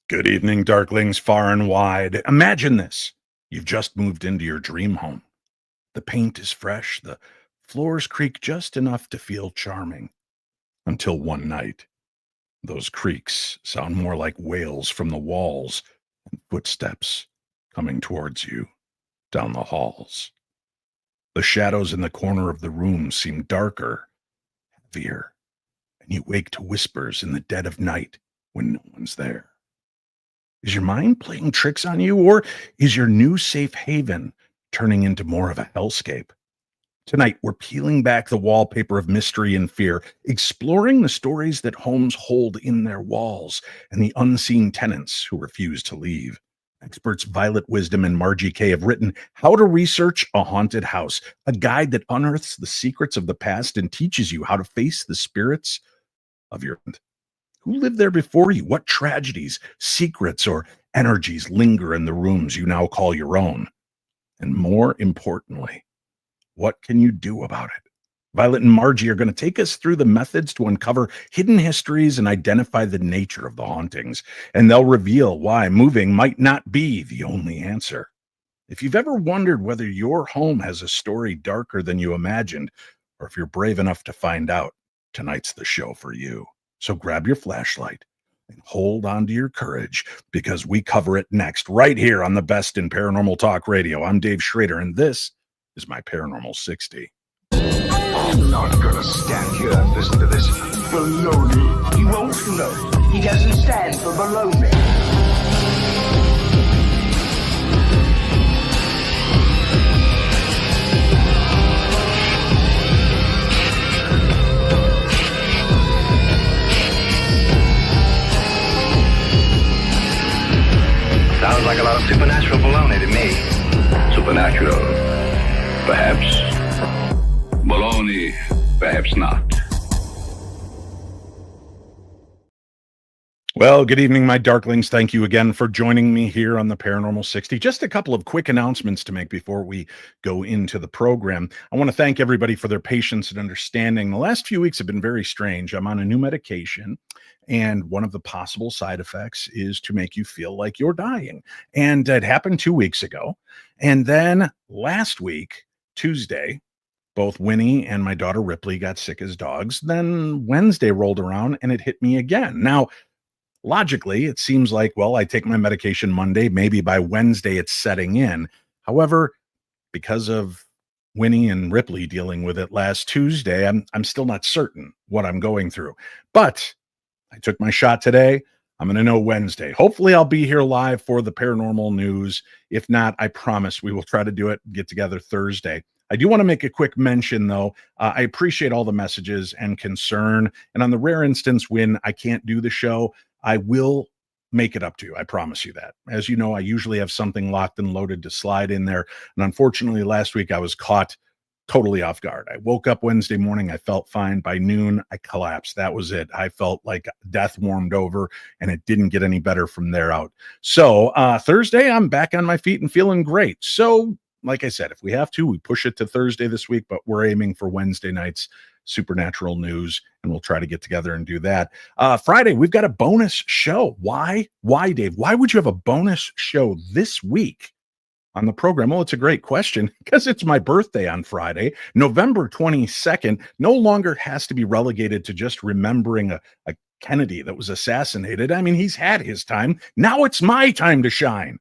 Good evening, darklings far and wide. Imagine this. You've just moved into your dream home. The paint is fresh, the floors creak just enough to feel charming. Until one night, those creaks sound more like wails from the walls and footsteps coming towards you down the halls. The shadows in the corner of the room seem darker, heavier, and you wake to whispers in the dead of night when no one's there. Is your mind playing tricks on you, or is your new safe haven turning into more of a hellscape? Tonight, we're peeling back the wallpaper of mystery and fear, exploring the stories that homes hold in their walls and the unseen tenants who refuse to leave. Experts Violet Wisdom and Margie K have written How to Research a Haunted House, a guide that unearths the secrets of the past and teaches you how to face the spirits of your who lived there before you? What tragedies, secrets, or energies linger in the rooms you now call your own? And more importantly, what can you do about it? Violet and Margie are going to take us through the methods to uncover hidden histories and identify the nature of the hauntings. And they'll reveal why moving might not be the only answer. If you've ever wondered whether your home has a story darker than you imagined, or if you're brave enough to find out, tonight's the show for you. So grab your flashlight and hold on to your courage because we cover it next, right here on the best in paranormal talk radio. I'm Dave Schrader, and this is my Paranormal 60. I'm not gonna stand here and listen to this baloney. He won't float. He doesn't stand for baloney. Sounds like a lot of supernatural baloney to me. Supernatural, perhaps. Baloney, perhaps not. Well, good evening, my darklings. Thank you again for joining me here on the Paranormal 60. Just a couple of quick announcements to make before we go into the program. I want to thank everybody for their patience and understanding. The last few weeks have been very strange. I'm on a new medication, and one of the possible side effects is to make you feel like you're dying. And it happened 2 weeks ago. And then last week, Tuesday, both Winnie and my daughter Ripley got sick as dogs. Then Wednesday rolled around and it hit me again. Now, logically, it seems like, well, I take my medication Monday, maybe by Wednesday it's setting in. However, because of Winnie and Ripley dealing with it last Tuesday, I'm still not certain what I'm going through. But I took my shot today. I'm going to know Wednesday. Hopefully, I'll be here live for the paranormal news. If not, I promise we will try to do it, get together Thursday. I do want to make a quick mention, though. I appreciate all the messages and concern. And on the rare instance when I can't do the show, I will make it up to you. I promise you that. As you know, I usually have something locked and loaded to slide in there. And unfortunately, last week I was caught totally off guard. I woke up Wednesday morning. I felt fine. By noon, I collapsed. That was it. I felt like death warmed over, and it didn't get any better from there out. So Thursday, I'm back on my feet and feeling great. So like I said, if we have to, we push it to Thursday this week, but we're aiming for Wednesday night's supernatural news, and we'll try to get together and do that. Friday, we've got a bonus show. Why, Dave? Why would you have a bonus show this week on the program? Well, it's a great question because it's my birthday on Friday, November 22nd. No longer has to be relegated to just remembering a Kennedy that was assassinated. I mean, he's had his time. Now it's my time to shine.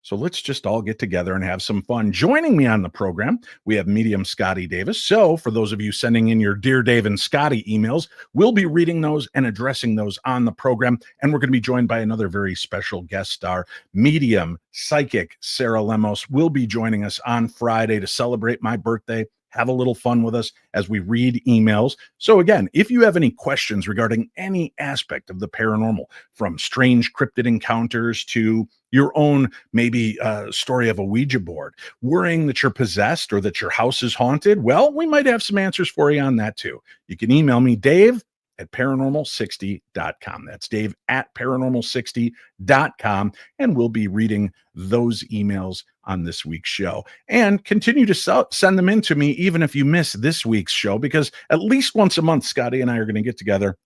So let's just all get together and have some fun. Joining me on the program, we have medium Scotty Davis. So for those of you sending in your Dear Dave and Scotty emails, we'll be reading those and addressing those on the program. And we're going to be joined by another very special guest star, medium psychic Sarah Lemos will be joining us on Friday to celebrate my birthday. Have a little fun with us as we read emails. So again, if you have any questions regarding any aspect of the paranormal, from strange cryptid encounters to your own maybe story of a Ouija board, worrying that you're possessed or that your house is haunted, well, we might have some answers for you on that too. You can email me, Dave at paranormal60.com. That's Dave at paranormal60.com. And we'll be reading those emails on this week's show. And continue to send them in to me, even if you miss this week's show, because at least once a month, Scotty and I are going to get together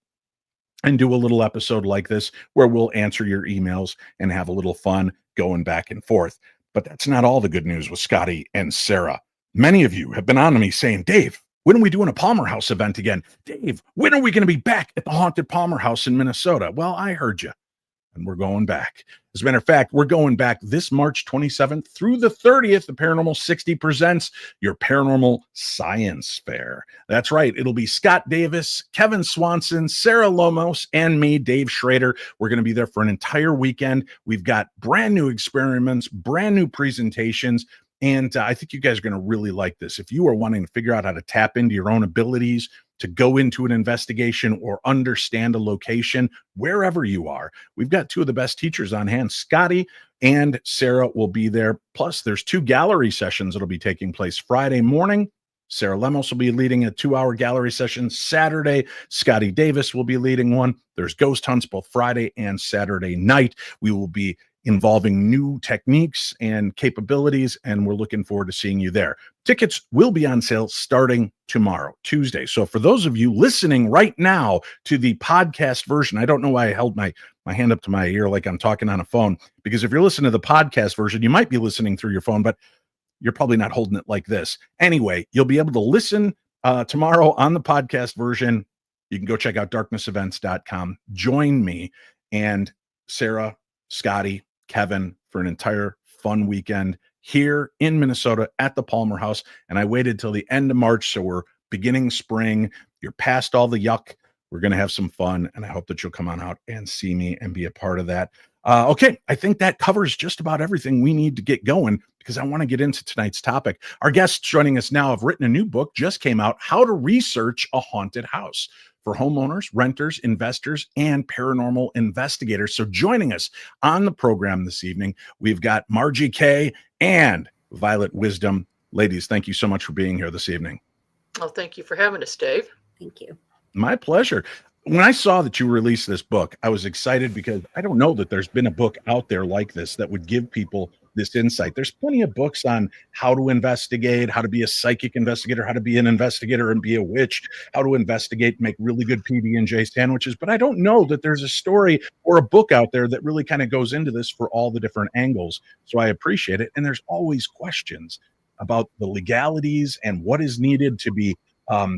and do a little episode like this where we'll answer your emails and have a little fun going back and forth. But that's not all the good news with Scotty and Sarah. Many of you have been on to me saying, Dave, when are we doing a Palmer House event again? Dave, when are we going to be back at the Haunted Palmer House in Minnesota? Well, I heard you. And we're going back. As a matter of fact, we're going back this March 27th through the 30th. The Paranormal 60 presents your Paranormal Science Fair. That's right. It'll be Scott Davis, Kevin Swanson, Sarah Lomos, and me, Dave Schrader. We're going to be there for an entire weekend. We've got brand new experiments, brand new presentations. And I think you guys are going to really like this. If you are wanting to figure out how to tap into your own abilities, to go into an investigation or understand a location, wherever you are, we've got two of the best teachers on hand. Scotty and Sarah will be there. Plus, there's 2 gallery sessions that'll be taking place Friday morning. Sarah Lemos will be leading a 2-hour gallery session. Saturday, Scotty Davis will be leading one. There's ghost hunts both Friday and Saturday night. We will be involving new techniques and capabilities, and we're looking forward to seeing you there. Tickets will be on sale starting tomorrow, Tuesday. So for those of you listening right now to the podcast version, I don't know why I held my hand up to my ear like I'm talking on a phone, because if you're listening to the podcast version, you might be listening through your phone, but you're probably not holding it like this. Anyway, you'll be able to listen tomorrow on the podcast version. You can go check out darknessevents.com. Join me and Sarah, Scotty, Kevin for an entire fun weekend here in Minnesota at the Palmer House. And I waited till the end of March. So we're beginning spring. You're past all the yuck. We're going to have some fun. And I hope that you'll come on out and see me and be a part of that. Okay. I think that covers just about everything we need to get going, because I want to get into tonight's topic. Our guests joining us now have written a new book, just came out, How to Research a Haunted House, for homeowners, renters, investors, and paranormal investigators. So joining us on the program this evening, we've got Margie K and Violet Wisdom. Ladies, thank you so much for being here this evening. Well, thank you for having us, Dave. Thank you. My pleasure. When I saw that you released this book, I was excited because I don't know that there's been a book out there like this that would give people this insight. There's plenty of books on how to investigate, how to be a psychic investigator, how to be an investigator and be a witch, how to investigate, make really good PB&J sandwiches. But I don't know that there's a story or a book out there that really kind of goes into this for all the different angles. So I appreciate it. And there's always questions about the legalities and what is needed to be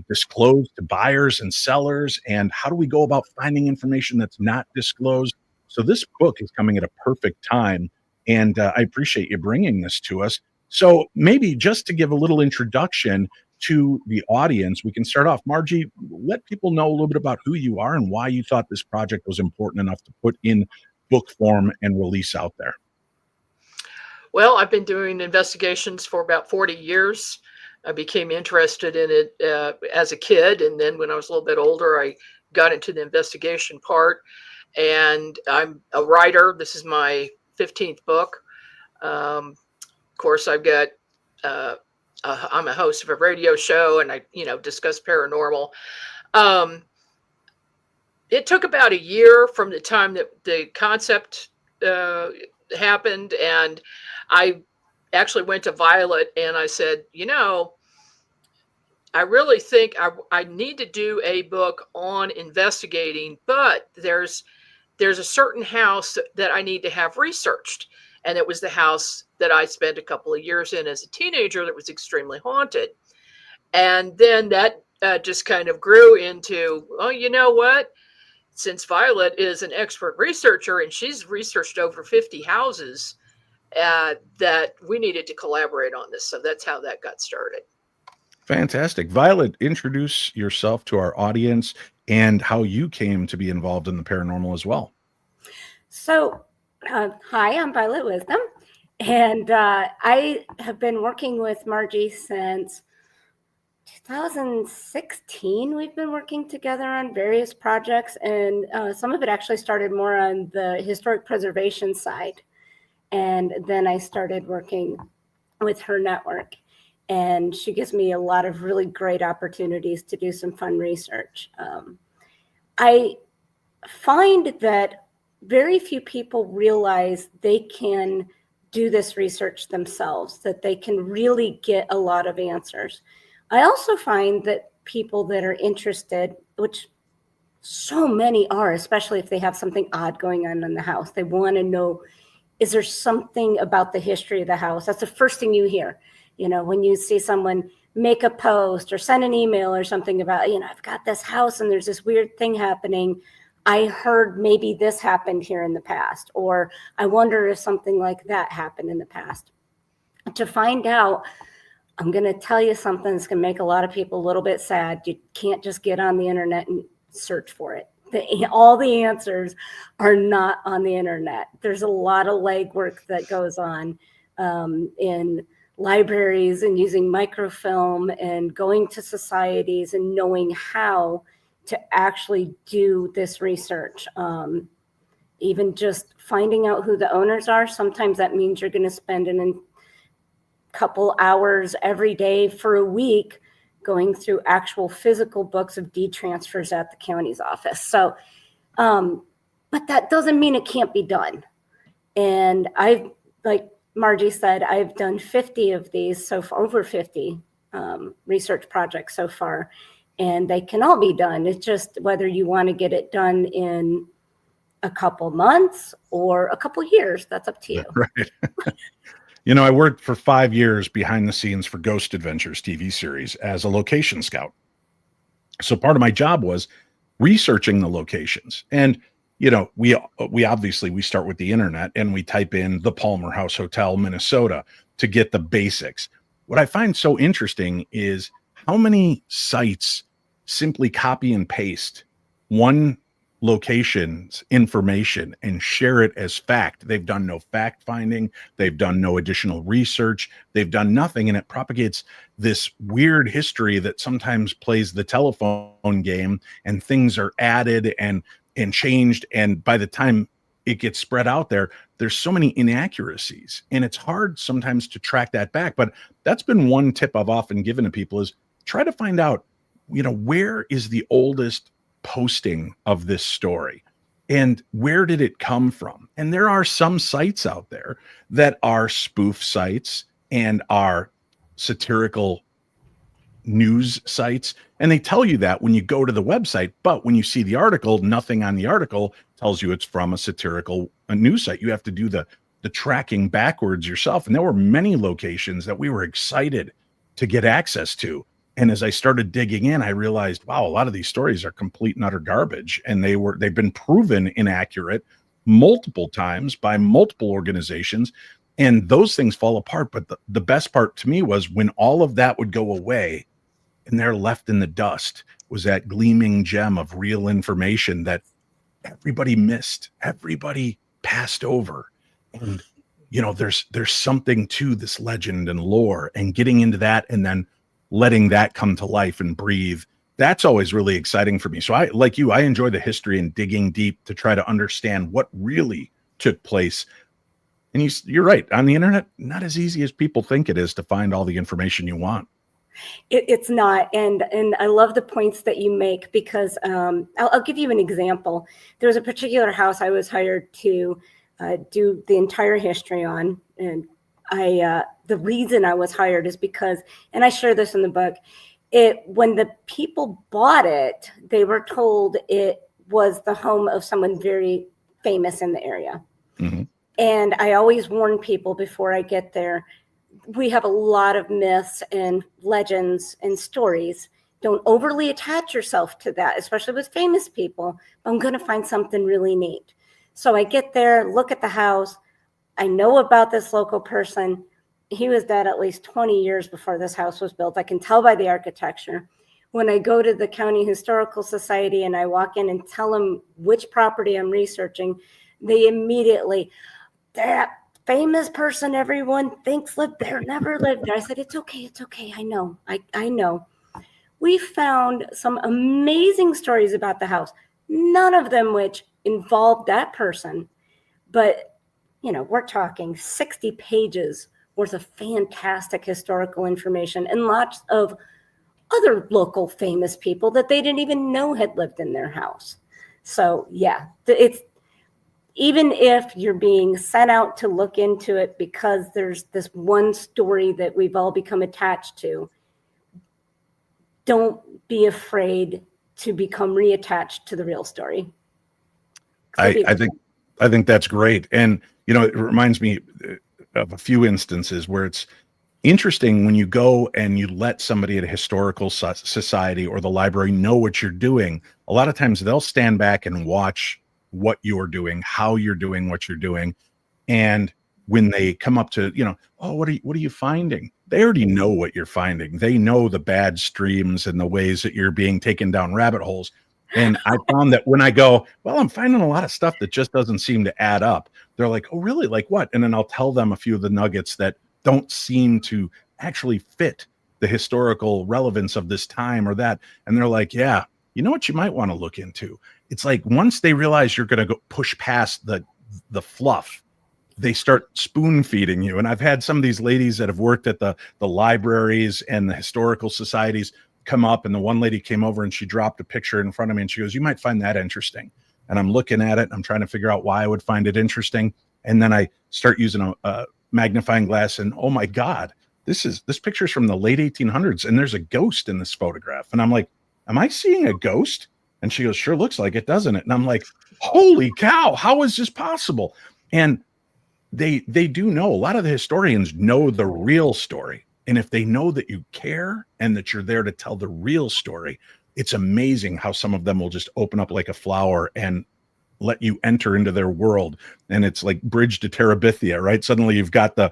disclosed to buyers and sellers, and how do we go about finding information that's not disclosed. So this book is coming at a perfect time, and I appreciate you bringing this to us. So maybe just to give a little introduction to the audience, we can start off. Margie, let people know a little bit about who you are and why you thought this project was important enough to put in book form and release out there. Well, I've been doing investigations for about 40 years. I became interested in it as a kid. And then when I was a little bit older, I got into the investigation part. And I'm a writer. This is my 15th book. Of course, I've got, I'm a host of a radio show, and I, discuss paranormal. It took about a year from the time that the concept happened. And I actually went to Violet and I said, I really think I need to do a book on investigating, but there's a certain house that I need to have researched. And it was the house that I spent a couple of years in as a teenager that was extremely haunted. And then that just kind of grew into, oh, you know what? Since Violet is an expert researcher and she's researched over 50 houses, that we needed to collaborate on this. So that's how that got started. Fantastic. Violet, introduce yourself to our audience and how you came to be involved in the paranormal as well. So, hi, I'm Violet Wisdom, and I have been working with Margie since 2016. We've been working together on various projects, and some of it actually started more on the historic preservation side. And then I started working with her network. And she gives me a lot of really great opportunities to do some fun research. I find that very few people realize they can do this research themselves, that they can really get a lot of answers. I also find that people that are interested, which So many are, especially if they have something odd going on in the house. They want to know, is there something about the history of the house? That's the first thing you hear. You know, when you see someone make a post or send an email or something about, you know, I've got this house and there's this weird thing happening. I heard maybe this happened here in the past, or I wonder if something like that happened in the past. To find out, I'm going to tell you something that's going to make a lot of people a little bit sad. You can't just get on the internet and search for it. All the answers are not on the internet. There's a lot of legwork that goes on in libraries and using microfilm and going to societies and knowing how to actually do this research. Even just finding out who the owners are, sometimes that means you're going to spend a couple hours every day for a week going through actual physical books of deed transfers at the county's office. So, but that doesn't mean it can't be done. And I've, like Margie said, I've done 50 of these so far, over 50 research projects so far, and they can all be done. It's just whether you want to get it done in a couple months or a couple years. That's up to you. Right. You know, I worked for 5 years behind the scenes for Ghost Adventures TV series as a location scout. So part of my job was researching the locations. And, you know, we obviously, we start with the internet and we type in the Palmer House Hotel, Minnesota, to get the basics. What I find so interesting is how many sites simply copy and paste one location's information and share it as fact. They've done no fact finding. They've done no additional research. They've done nothing. And it propagates this weird history that sometimes plays the telephone game, and things are added and changed. And by the time it gets spread out there, there's so many inaccuracies, and it's hard sometimes to track that back. But that's been one tip I've often given to people, is try to find out, you know, where is the oldest posting of this story and where did it come from? And there are some sites out there that are spoof sites and are satirical news sites, and they tell you that when you go to the website, but when you see the article, nothing on the article tells you it's from a satirical news site. You have to do the tracking backwards yourself. And there were many locations that we were excited to get access to. And as I started digging in, I realized, wow, a lot of these stories are complete and utter garbage. And they've been proven inaccurate multiple times by multiple organizations. And those things fall apart. But the best part to me was when all of that would go away and they're left in the dust, was that gleaming gem of real information that everybody missed, everybody passed over. And, you know, there's something to this legend and lore, and getting into that and then letting that come to life and breathe. That's always really exciting for me. So I, like you, I enjoy the history and digging deep to try to understand what really took place. And you're right, on the internet, not as easy as people think it is to find all the information you want. It's not. And I love the points that you make, because I'll give you an example. There was a particular house I was hired to do the entire history on. And the reason I was hired is because, and I share this in the book, when the people bought it, they were told it was the home of someone very famous in the area. Mm-hmm. And I always warn people before I get there, we have a lot of myths and legends and stories. Don't overly attach yourself to that, especially with famous people. I'm going to find something really neat. So I get there, look at the house. I know about this local person. He was dead at least 20 years before this house was built. I can tell by the architecture. When I go to the County Historical Society and I walk in and tell them which property I'm researching, they immediately, that famous person everyone thinks lived there, never lived there. I said, it's okay. I know. I know. We found some amazing stories about the house, none of them which involved that person. But, you know, we're talking 60 pages worth of fantastic historical information and lots of other local famous people that they didn't even know had lived in their house. So, yeah, it's, even if you're being sent out to look into it because there's this one story that we've all become attached to, don't be afraid to become reattached to the real story. I think that's great. And, it reminds me of a few instances where it's interesting when you go and you let somebody at a historical society or the library know what you're doing. A lot of times they'll stand back and watch what you're doing, how you're doing what you're doing. And when they come up to, oh, what are you finding? They already know what you're finding. They know the bad streams and the ways that you're being taken down rabbit holes. And I found that when I go, well, I'm finding a lot of stuff that just doesn't seem to add up. They're like, oh, really? Like what? And then I'll tell them a few of the nuggets that don't seem to actually fit the historical relevance of this time or that. And they're like, yeah, you know what you might want to look into? It's like once they realize you're going to go push past the fluff, they start spoon feeding you. And I've had some of these ladies that have worked at the libraries and the historical societies come up, and the one lady came over and she dropped a picture in front of me and she goes, you might find that interesting. And I'm looking at it. I'm trying to figure out why I would find it interesting. And then I start using a magnifying glass and, oh my God, this picture's from the late 1800s and there's a ghost in this photograph. And I'm like, am I seeing a ghost? And she goes, sure looks like it, doesn't it? And I'm like, holy cow, how is this possible? And they do know, a lot of the historians know the real story. And if they know that you care and that you're there to tell the real story, it's amazing how some of them will just open up like a flower and let you enter into their world. And it's like Bridge to Terabithia, right? Suddenly you've got the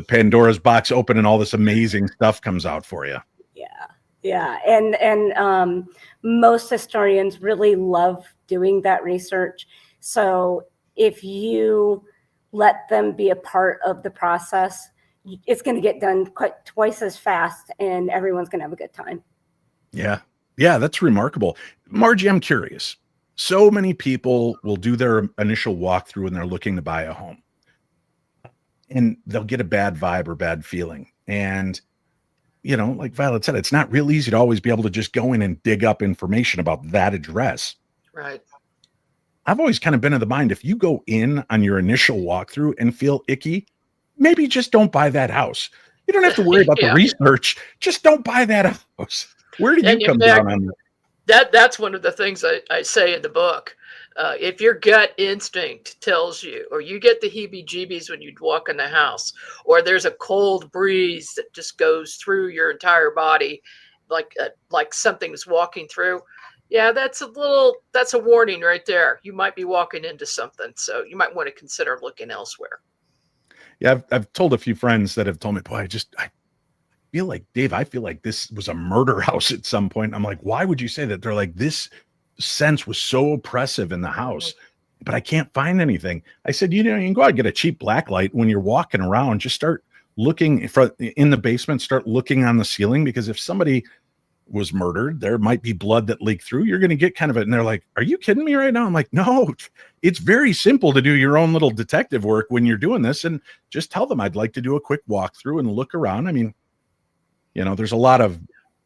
Pandora's box open and all this amazing stuff comes out for you. Yeah. And most historians really love doing that research. So if you let them be a part of the process, it's going to get done quite twice as fast and everyone's going to have a good time. Yeah, that's remarkable. Margie, I'm curious. So many people will do their initial walkthrough and they're looking to buy a home. And they'll get a bad vibe or bad feeling. And, like Violet said, it's not real easy to always be able to just go in and dig up information about that address. Right. I've always kind of been of the mind, if you go in on your initial walkthrough and feel icky, maybe just don't buy that house. You don't have to worry about the research. Just don't buy that house. Where do you come down on that? That's one of the things I say in the book. If your gut instinct tells you, or you get the heebie-jeebies when you walk in the house, or there's a cold breeze that just goes through your entire body, like something's walking through, that's a warning right there. You might be walking into something, so you might want to consider looking elsewhere. Yeah, I've told a few friends that have told me, boy, I feel like, Dave, I feel like this was a murder house at some point. I'm like, why would you say that? They're like, this sense was so oppressive in the house, but I can't find anything. I said, you can go out and get a cheap black light when you're walking around. Just start looking in the basement, start looking on the ceiling, because if somebody was murdered, there might be blood that leaked through. You're going to get kind of it. And they're like, are you kidding me right now? I'm like, no, it's very simple to do your own little detective work when you're doing this, and just tell them I'd like to do a quick walkthrough and look around. I mean, there's a lot of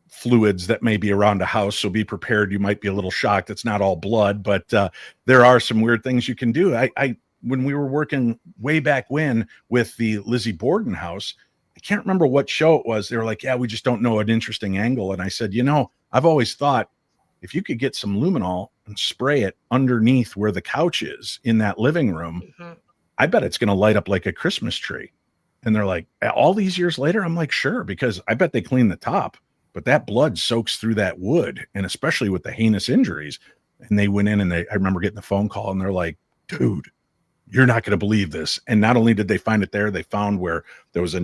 fluids that may be around a house, so be prepared. You might be a little shocked. It's not all blood, but there are some weird things you can do. I when we were working way back when with the Lizzie Borden house, I can't remember what show it was. They were like, yeah, we just don't know an interesting angle. And I said, I've always thought if you could get some luminol and spray it underneath where the couch is in that living room, I bet it's going to light up like a Christmas tree. And they're like, all these years later? I'm like, sure, because I bet they clean the top, but that blood soaks through that wood, and especially with the heinous injuries. And they went in and I remember getting the phone call and they're like, dude, you're not going to believe this. And not only did they find it there, they found where there was a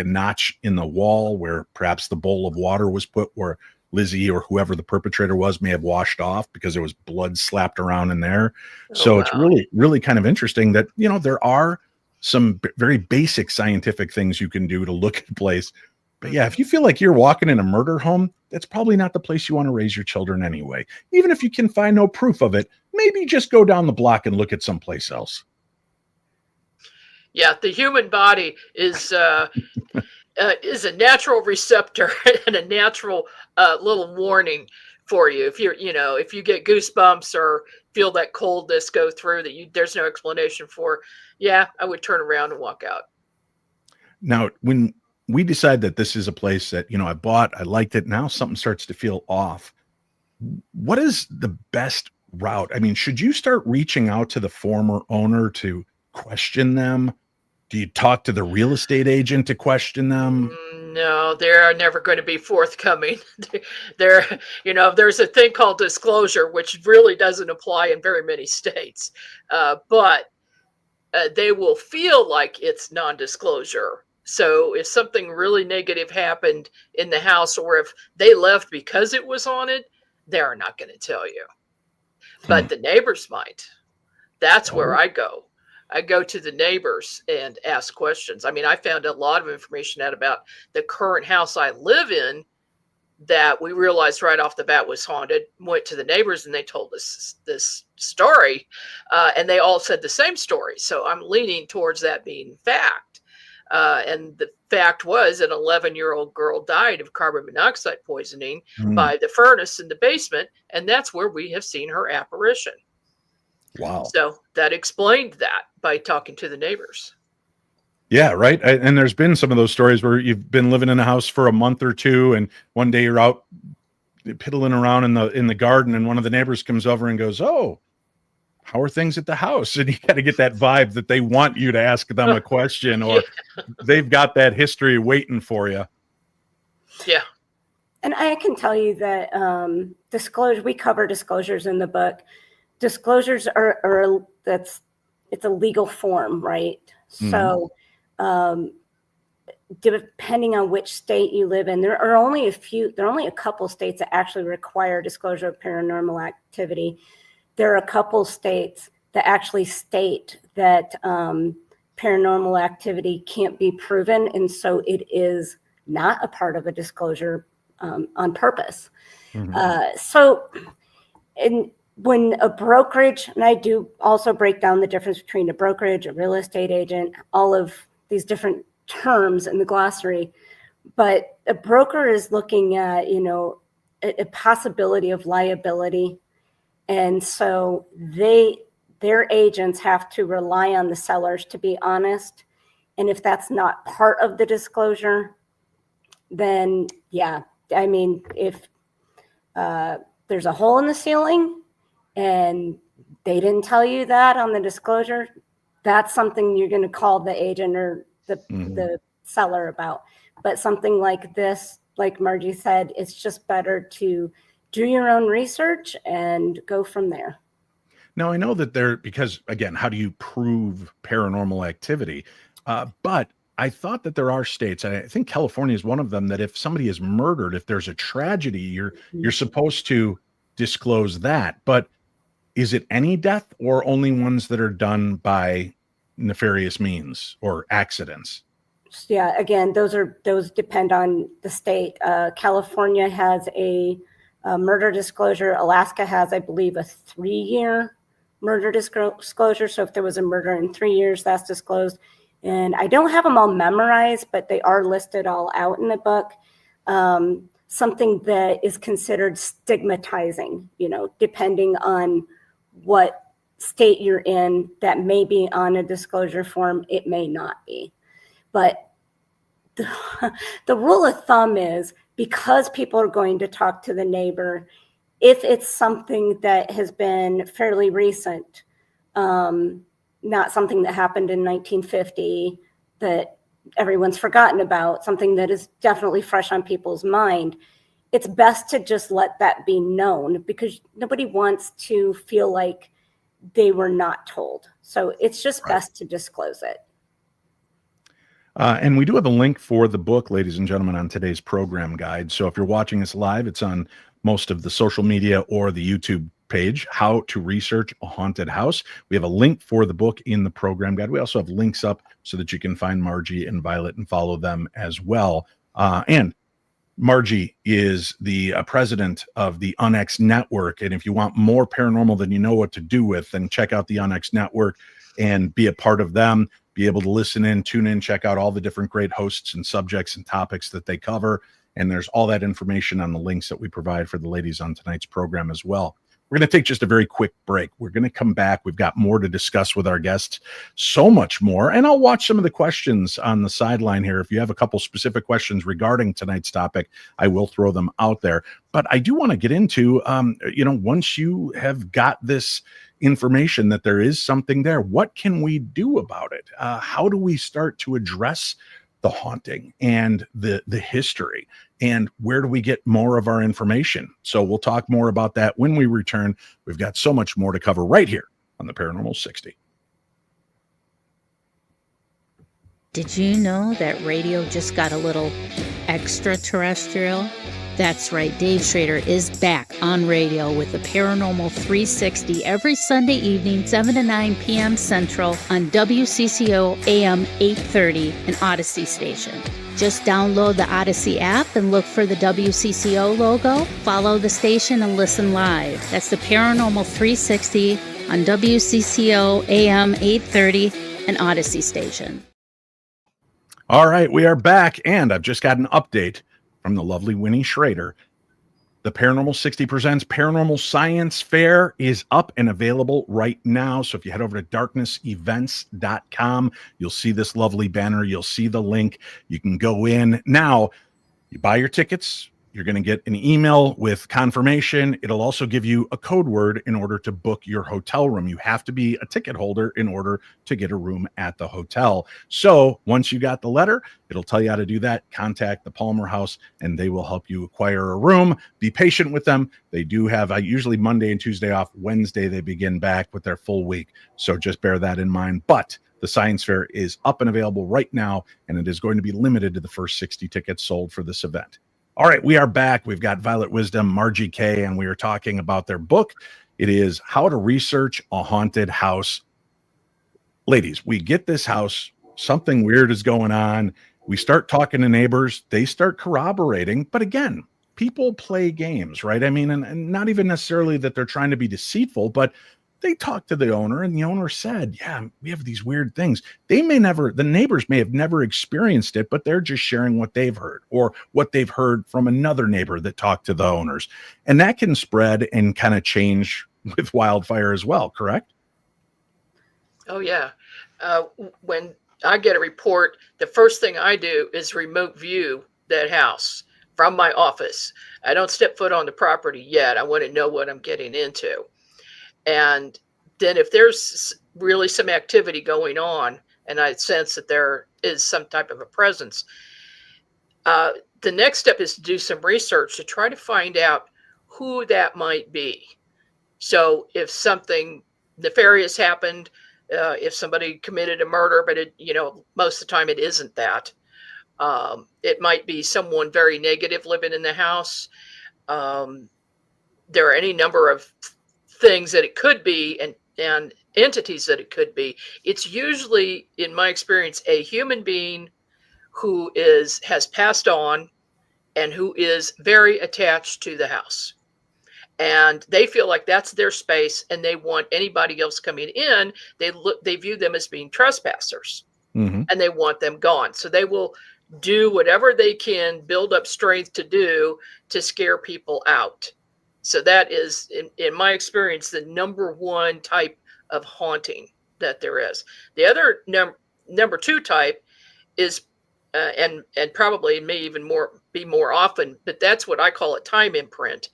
notch in the wall where perhaps the bowl of water was put, where Lizzie or whoever the perpetrator was may have washed off because there was blood slapped around in there. It's really, really kind of interesting that, there are some very basic scientific things you can do to look at a place. But yeah, if you feel like you're walking in a murder home, that's probably not the place you want to raise your children anyway. Even if you can find no proof of it, maybe just go down the block and look at someplace else. Yeah, the human body is a natural receptor and a natural little warning for you. If you get goosebumps or feel that coldness go through that there's no explanation for, I would turn around and walk out. Now, when we decide that this is a place that, I bought, I liked it, now something starts to feel off. what is the best route? I mean, should you start reaching out to the former owner to question them? Do you talk to the real estate agent to question them? No, they're never going to be forthcoming. There, there's a thing called disclosure, which really doesn't apply in very many states, but they will feel like it's non-disclosure. So if something really negative happened in the house, or if they left because it was haunted, they're not going to tell you. But the neighbors might. That's where I go. I go to the neighbors and ask questions. I mean, I found a lot of information out about the current house I live in that we realized right off the bat was haunted. Went to the neighbors and they told us this story, and they all said the same story. So I'm leaning towards that being fact. And the fact was an 11-year-old girl died of carbon monoxide poisoning by the furnace in the basement, and that's where we have seen her apparition. Wow. So that explained that by talking to the neighbors. Yeah, right. And there's been some of those stories where you've been living in a house for a month or two, and one day you're out piddling around in the garden, and one of the neighbors comes over and goes, "Oh, how are things at the house?" And you got to get that vibe that they want you to ask them a question, or they've got that history waiting for you. Yeah. And I can tell you that disclosure, we cover disclosures in the book. Disclosures it's a legal form, right? So depending on which state you live in, there are only a couple states that actually require disclosure of paranormal activity. There are a couple states that actually state that paranormal activity can't be proven, and so it is not a part of a disclosure on purpose. When a brokerage, and I do also break down the difference between a brokerage, a real estate agent, all of these different terms in the glossary, but a broker is looking at, a possibility of liability. And so their agents have to rely on the sellers to be honest. And if that's not part of the disclosure, then yeah, I mean, if there's a hole in the ceiling and they didn't tell you that on the disclosure, that's something you're going to call the agent or the seller about. But something like this, like Margie said, it's just better to do your own research and go from there. Now, I know that because again, how do you prove paranormal activity? But I thought that there are states, and I think California is one of them, that if somebody is murdered, if there's a tragedy, you're supposed to disclose that. But is it any death or only ones that are done by nefarious means or accidents? Yeah, again, those depend on the state. California has a murder disclosure. Alaska has, I believe, a 3-year murder disclosure. So if there was a murder in 3 years, that's disclosed. And I don't have them all memorized, but they are listed all out in the book. Something that is considered stigmatizing, depending on what state you're in, that may be on a disclosure form, it may not be. But the rule of thumb is, because people are going to talk to the neighbor, if it's something that has been fairly recent, not something that happened in 1950 that everyone's forgotten about, something that is definitely fresh on people's mind, it's best to just let that be known, because nobody wants to feel like they were not told. So it's just best to disclose it. And we do have a link for the book, ladies and gentlemen, on today's program guide. So if you're watching us live, it's on most of the social media or the YouTube page, How to Research a Haunted House. We have a link for the book in the program guide. We also have links up so that you can find Margie and Violet and follow them as well. And Margie is the president of the Onyx Network. And if you want more paranormal than you know what to do with, then check out the Onyx Network and be a part of them. Be able to listen in, tune in, check out all the different great hosts and subjects and topics that they cover. And there's all that information on the links that we provide for the ladies on tonight's program as well. We're going to take just a very quick break. We're going to come back. We've got more to discuss with our guests, so much more. And I'll watch some of the questions on the sideline here. If you have a couple specific questions regarding tonight's topic, I will throw them out there. But I do want to get into, once you have got this information that there is something there, what can we do about it? How do we start to address the haunting and the history, and where do we get more of our information? So we'll talk more about that when we return. We've got so much more to cover right here on the Paranormal 60. Did you know that radio just got a little extraterrestrial? That's right, Dave Schrader is back on radio with the Paranormal 360 every Sunday evening, 7 to 9 p.m. Central on WCCO AM 830, an Odyssey station. Just download the Odyssey app and look for the WCCO logo, follow the station, and listen live. That's the Paranormal 360 on WCCO AM 830, an Odyssey station. All right, we are back, and I've just got an update from the lovely Winnie Schrader. The Paranormal 60 Presents Paranormal Science Fair is up and available right now. So if you head over to darknessevents.com, you'll see this lovely banner. You'll see the link. You can go in. Now, you buy your tickets. You're going to get an email with confirmation. It'll also give you a code word in order to book your hotel room. You have to be a ticket holder in order to get a room at the hotel. So once you got the letter, it'll tell you how to do that. Contact the Palmer House and they will help you acquire a room. Be patient with them. They do have usually Monday and Tuesday off. Wednesday, they begin back with their full week. So just bear that in mind. But the Science Fair is up and available right now, and it is going to be limited to the first 60 tickets sold for this event. All right, we are back. We've got Violet Wisdom, Margie K, and we are talking about their book. It is How to Research a Haunted House. Ladies, we get this house, something weird is going on. We start talking to neighbors. They start corroborating. But again, people play games, right? I mean, and not even necessarily that they're trying to be deceitful, but they talked to the owner, and the owner said, yeah, we have these weird things. The neighbors may have never experienced it, but they're just sharing what they've heard or what they've heard from another neighbor that talked to the owners. And that can spread and kind of change with wildfire as well, correct? Oh, yeah. When I get a report, the first thing I do is remote view that house from my office. I don't step foot on the property yet. I want to know what I'm getting into. And then if there's really some activity going on and I sense that there is some type of a presence, the next step is to do some research to try to find out who that might be. So if something nefarious happened, if somebody committed a murder, but most of the time it isn't that. It might be someone very negative living in the house. There are any number of things that it could be and entities that it could be. It's usually, in my experience, a human being who has passed on and who is very attached to the house. And they feel like that's their space and they want anybody else coming in. They view them as being trespassers, and they want them gone. So they will do whatever they can, build up strength to do to scare people out. So that is, in my experience, the number one type of haunting that there is. The other number two type is, and probably may even be more often, but that's what I call a time imprint.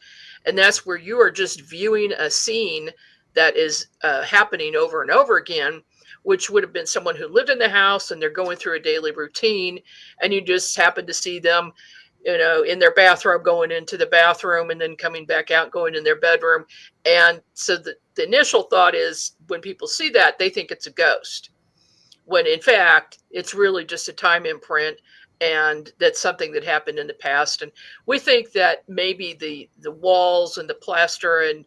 And that's where you are just viewing a scene that is happening over and over again, which would have been someone who lived in the house and they're going through a daily routine, and you just happen to see them in their bathrobe, going into the bathroom and then coming back out, going in their bedroom. And so the initial thought is when people see that, they think it's a ghost, when in fact, it's really just a time imprint. And that's something that happened in the past. And we think that maybe the walls and the plaster and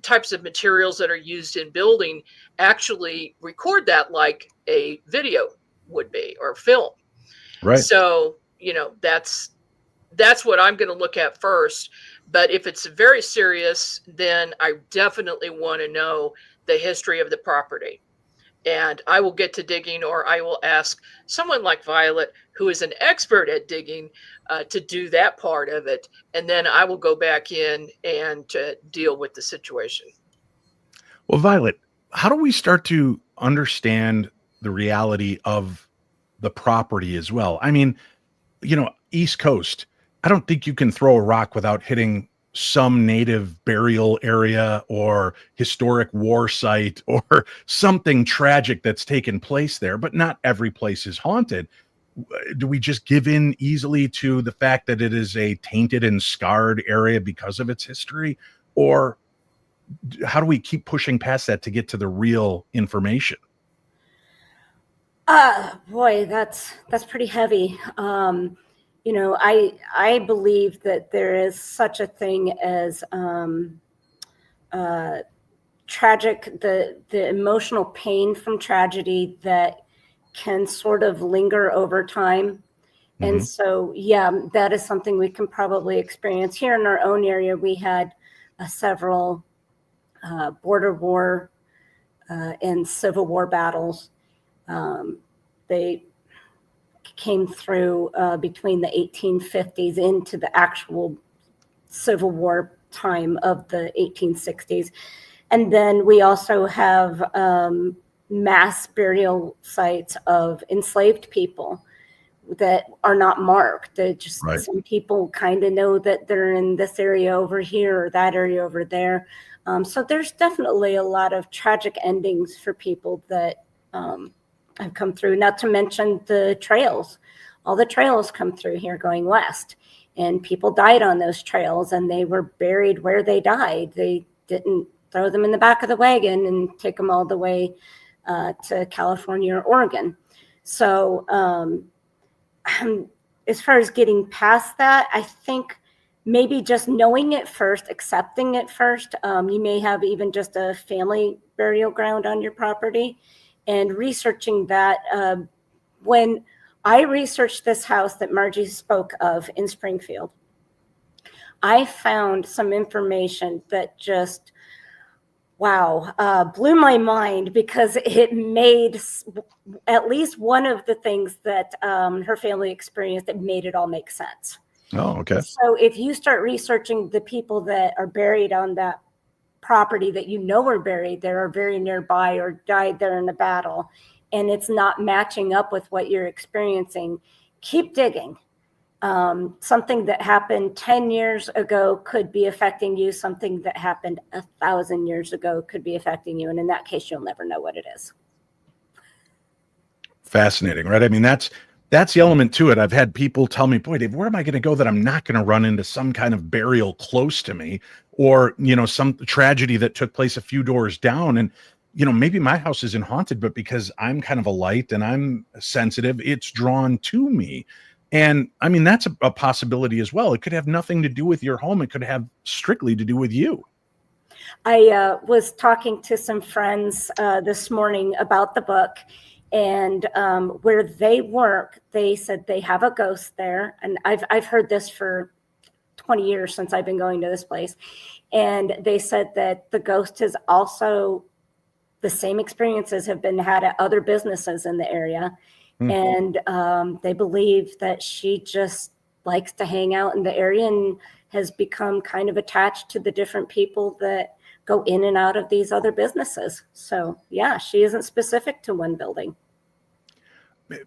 types of materials that are used in building actually record that like a video would be, or film. Right. So, that's what I'm going to look at first. But if it's very serious, then I definitely want to know the history of the property. and I will get to digging, or I will ask someone like Violet, who is an expert at digging, to do that part of it. And then I will go back in and deal with the situation. Well, Violet, how do we start to understand the reality of the property as well? I mean, East Coast, I don't think you can throw a rock without hitting some native burial area or historic war site or something tragic that's taken place there, but not every place is haunted. Do we just give in easily to the fact that it is a tainted and scarred area because of its history? Or how do we keep pushing past that to get to the real information? Boy, that's pretty heavy. I believe that there is such a thing as tragic, the emotional pain from tragedy that can sort of linger over time. And so, yeah, that is something we can probably experience here in our own area. We had several border war and Civil War battles. They came through between the 1850s into the actual Civil War time of the 1860s. And then we also have mass burial sites of enslaved people that are not marked. They just, Right. Some people kind of know that they're in this area over here or that area over there. So there's definitely a lot of tragic endings for people that have come through, not to mention the trails. All the trails come through here going west, and people died on those trails, and they were buried where they died. They didn't throw them in the back of the wagon and take them all the way to California or Oregon. So as far as getting past that, I think maybe just knowing it first, accepting it first. You may have even just a family burial ground on your property, and researching that. When I researched this house that Margie spoke of in Springfield, I found some information that just, blew my mind, because it made at least one of the things that her family experienced, it made it all make sense. Oh, okay. So if you start researching the people that are buried on that property that are buried there or very nearby or died there in a battle, and it's not matching up with what you're experiencing, keep digging. Something that happened 10 years ago could be affecting you. Something that happened 1,000 years ago could be affecting you. And in that case, you'll never know what it is. Fascinating, right? I mean, that's the element to it. I've had people tell me, boy, Dave, where am I going to go that I'm not going to run into some kind of burial close to me, or, some tragedy that took place a few doors down. And, maybe my house isn't haunted, but because I'm kind of a light and I'm sensitive, it's drawn to me. And I mean, that's a possibility as well. It could have nothing to do with your home. It could have strictly to do with you. I was talking to some friends this morning about the book, and where they work, they said they have a ghost there. And I've heard this for 20 years since I've been going to this place. And they said that the ghost is also, the same experiences have been had at other businesses in the area. And they believe that she just likes to hang out in the area and has become kind of attached to the different people that go in and out of these other businesses. So yeah, she isn't specific to one building.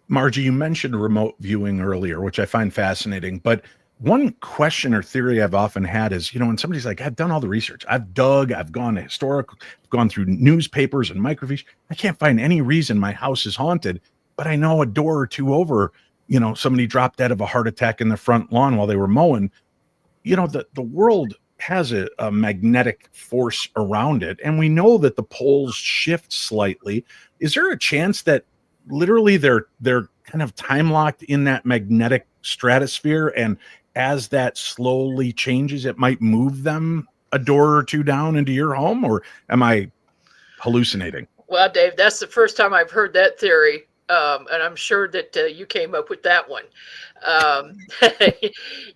Margie, you mentioned remote viewing earlier, which I find fascinating. But one question or theory I've often had is, when somebody's like, I've done all the research, I've dug, I've gone to historical, I've gone through newspapers and microfiche, I can't find any reason my house is haunted. But I know a door or two over, somebody dropped dead of a heart attack in the front lawn while they were mowing. The world has a magnetic force around it, and we know that the poles shift slightly. Is there a chance that literally they're kind of time locked in that magnetic stratosphere, and as that slowly changes, it might move them a door or two down into your home? Or am I hallucinating? Well, Dave, that's the first time I've heard that theory. And I'm sure that you came up with that one.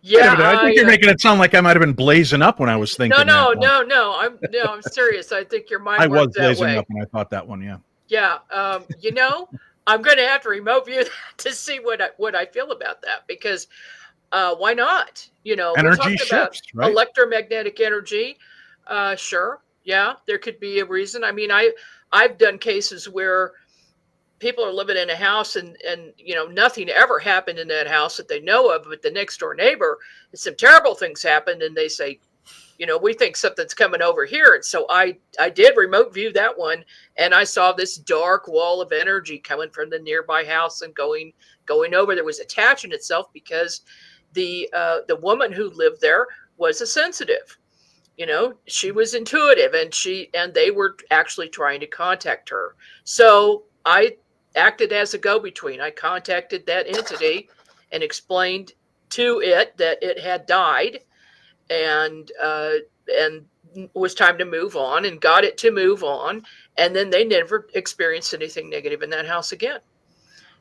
Yeah, I think you're making it sound like I might have been blazing up when I was thinking. No. I'm serious. I think your mind I was worked that blazing way. up when I thought that one. Yeah. Yeah. I'm going to have to remote view that to see what I feel about that, because why not? We're Energy talking about shifts, right? electromagnetic energy. Sure. Yeah, there could be a reason. I mean, I've done cases where people are living in a house, and nothing ever happened in that house that they know of, but the next door neighbor, some terrible things happened, and they say, we think something's coming over here. And so I did remote view that one, and I saw this dark wall of energy coming from the nearby house and going over. There was attaching itself because the woman who lived there was a sensitive. She was intuitive, and they were actually trying to contact her. So I acted as a go-between. I contacted that entity and explained to it that it had died, and it was time to move on, and got it to move on. And then they never experienced anything negative in that house again.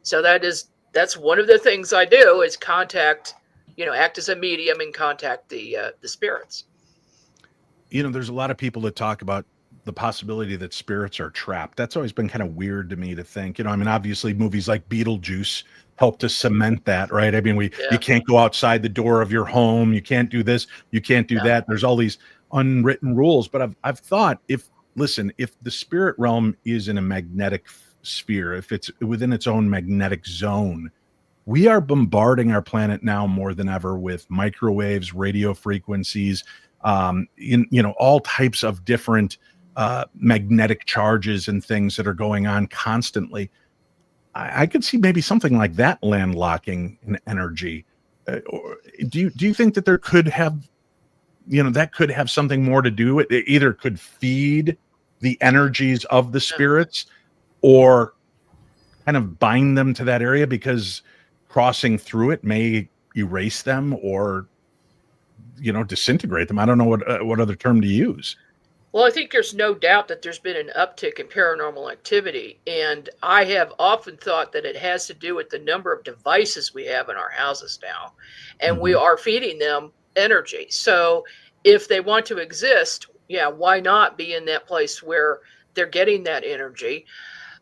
So that's one of the things I do, is contact, act as a medium and contact the spirits. There's a lot of people that talk about the possibility that spirits are trapped. That's always been kind of weird to me to think. I mean, obviously movies like Beetlejuice help to cement that, right? I mean, you can't go outside the door of your home. You can't do this. You can't do that. There's all these unwritten rules. But I've thought, if the spirit realm is in a magnetic sphere, if it's within its own magnetic zone, we are bombarding our planet now more than ever with microwaves, radio frequencies, all types of different magnetic charges and things that are going on constantly. I could see maybe something like that landlocking in energy. Do you think that there could have, that could have something more to do with it? Either could feed the energies of the spirits, or kind of bind them to that area, because crossing through it may erase them or disintegrate them. I don't know what other term to use. Well, I think there's no doubt that there's been an uptick in paranormal activity, and I have often thought that it has to do with the number of devices we have in our houses now, and we are feeding them energy. So if they want to exist, why not be in that place where they're getting that energy?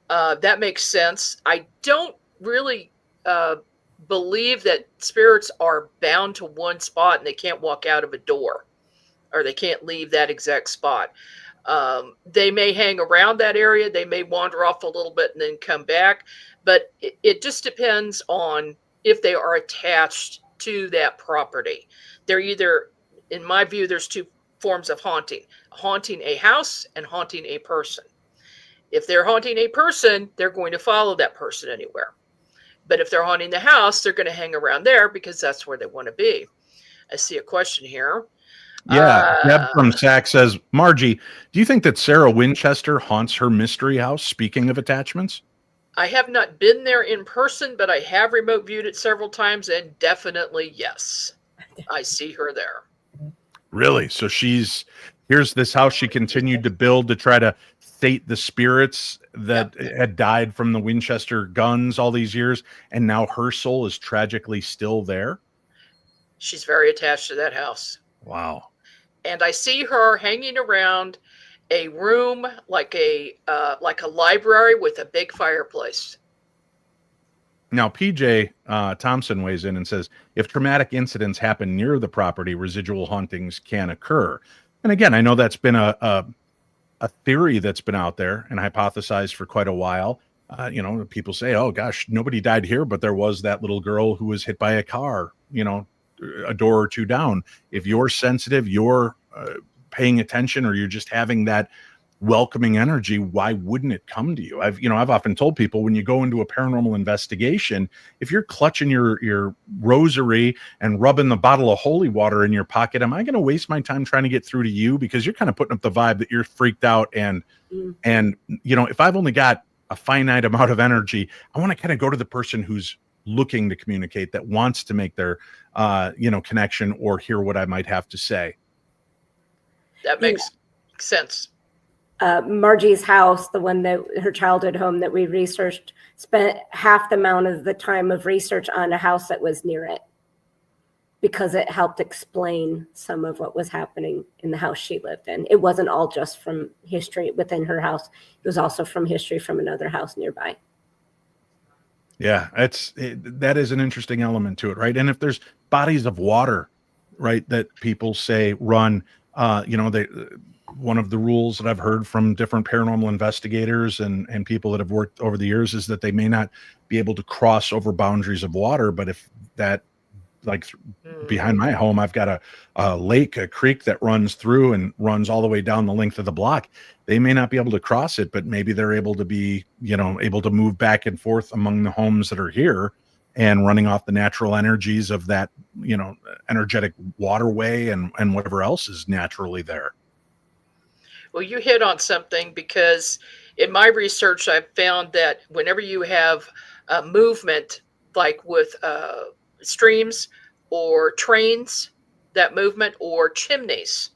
That makes sense. I don't really believe that spirits are bound to one spot and they can't walk out of a door, or they can't leave that exact spot. They may hang around that area. They may wander off a little bit and then come back. But it just depends on if they are attached to that property. They're either, in my view, there's two forms of haunting a house and haunting a person. If they're haunting a person, they're going to follow that person anywhere. But if they're haunting the house, they're going to hang around there because that's where they want to be. I see a question here. Yeah, Deb from Sac says, Margie, do you think that Sarah Winchester haunts her mystery house? Speaking of attachments, I have not been there in person, but I have remote viewed it several times, and definitely yes, I see her there. Really? So here's this house she continued to build to try to sate the spirits that had died from the Winchester guns all these years, and now her soul is tragically still there. She's very attached to that house. Wow. And I see her hanging around a room like a library with a big fireplace. Now, PJ Thompson weighs in and says, if traumatic incidents happen near the property, residual hauntings can occur. And again, I know that's been a theory that's been out there and hypothesized for quite a while. People say, oh gosh, nobody died here, but there was that little girl who was hit by a car, a door or two down. If you're sensitive, you're paying attention, or you're just having that welcoming energy, why wouldn't it come to you? I've often told people, when you go into a paranormal investigation, if you're clutching your rosary and rubbing the bottle of holy water in your pocket, am I going to waste my time trying to get through to you? Because you're kind of putting up the vibe that you're freaked out. And if I've only got a finite amount of energy, I want to kind of go to the person who's looking to communicate, that wants to make their connection or hear what I might have to say. That makes sense. Margie's house, the one that her childhood home that we researched, spent half the amount of the time of research on a house that was near it. because it helped explain some of what was happening in the house she lived in. It wasn't all just from history within her house. It was also from history from another house nearby. Yeah, that is an interesting element to it, right? And if there's bodies of water, right, that people say run, one of the rules that I've heard from different paranormal investigators and people that have worked over the years is that they may not be able to cross over boundaries of water, but if that, like behind my home, I've got a lake, a creek that runs through and runs all the way down the length of the block. They may not be able to cross it, but maybe they're able to be, able to move back and forth among the homes that are here and running off the natural energies of that, energetic waterway and whatever else is naturally there. Well, you hit on something, because in my research, I've found that whenever you have movement, like with streams or trains, that movement, or chimneys,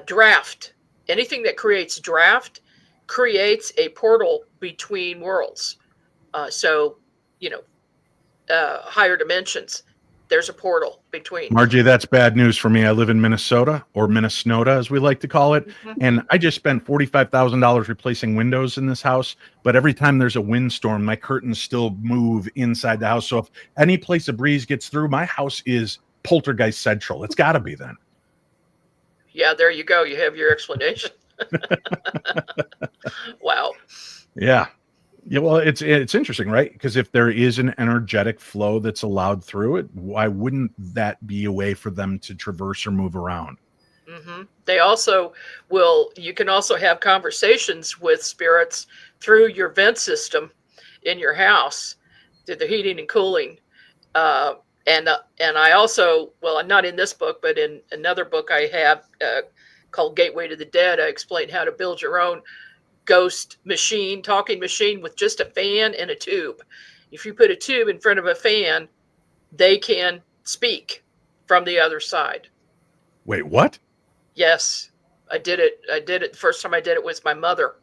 draft, anything that creates draft creates a portal between worlds. Higher dimensions, there's a portal between. Margie, that's bad news for me. I live in Minnesota, or Minnesota as we like to call it. And I just spent $45,000 replacing windows in this house. But every time there's a windstorm, my curtains still move inside the house. So if any place a breeze gets through, my house is poltergeist central. It's got to be then. Yeah, there you go. You have your explanation. Wow. Yeah. Yeah, well, it's interesting, right? Because if there is an energetic flow that's allowed through it, why wouldn't that be a way for them to traverse or move around? They also you can also have conversations with spirits through your vent system in your house, through the heating and cooling. And I also, well, I'm not in this book, but in another book I have called Gateway to the Dead, I explain how to build your own ghost machine, talking machine, with just a fan and a tube. If you put a tube in front of a fan, they can speak from the other side. Wait, what? Yes, I did it. The first time I did it with my mother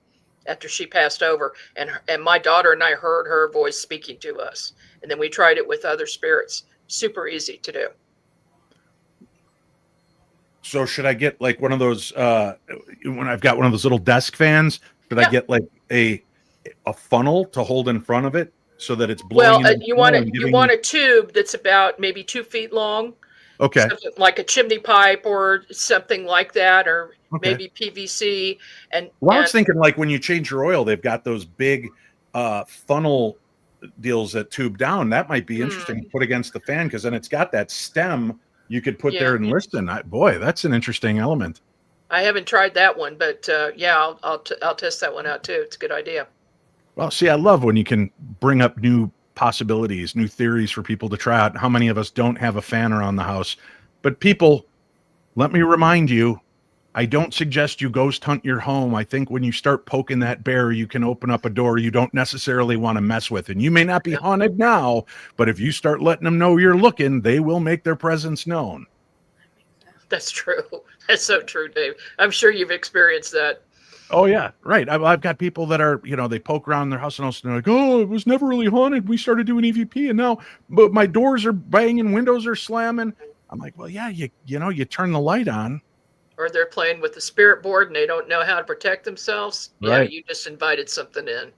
after she passed over, and my daughter and I heard her voice speaking to us. And then we tried it with other spirits. Super easy to do. So should I get like one of those, when I've got one of those little desk fans, should I get like a funnel to hold in front of it so that it's blowing? Well, you want a tube that's about maybe 2 feet long. Okay. Something like a chimney pipe or something like that, or maybe PVC. And I was thinking, like, when you change your oil, they've got those big funnel deals that tube down. That might be interesting to put against the fan, because then it's got that stem you could put there and listen. Boy, that's an interesting element. I haven't tried that one, but I'll test that one out too. It's a good idea. Well, see, I love when you can bring up new possibilities, new theories for people to try out. How many of us don't have a fan around the house? But people, let me remind you, I don't suggest you ghost hunt your home. I think when you start poking that bear, you can open up a door you don't necessarily want to mess with. And you may not be haunted now, but if you start letting them know you're looking, they will make their presence known. That's true. That's so true, Dave. I'm sure you've experienced that. Oh, yeah. Right. I've got people that are, they poke around their house and they're like, oh, it was never really haunted. We started doing EVP and now, but my doors are banging, windows are slamming. I'm like, well, yeah, you turn the light on. Or they're playing with the spirit board and they don't know how to protect themselves. Right. Yeah, you just invited something in.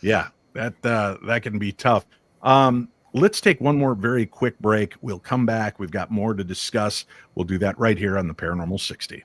Yeah, that can be tough. Let's take one more very quick break. We'll come back. We've got more to discuss. We'll do that right here on the Paranormal 60.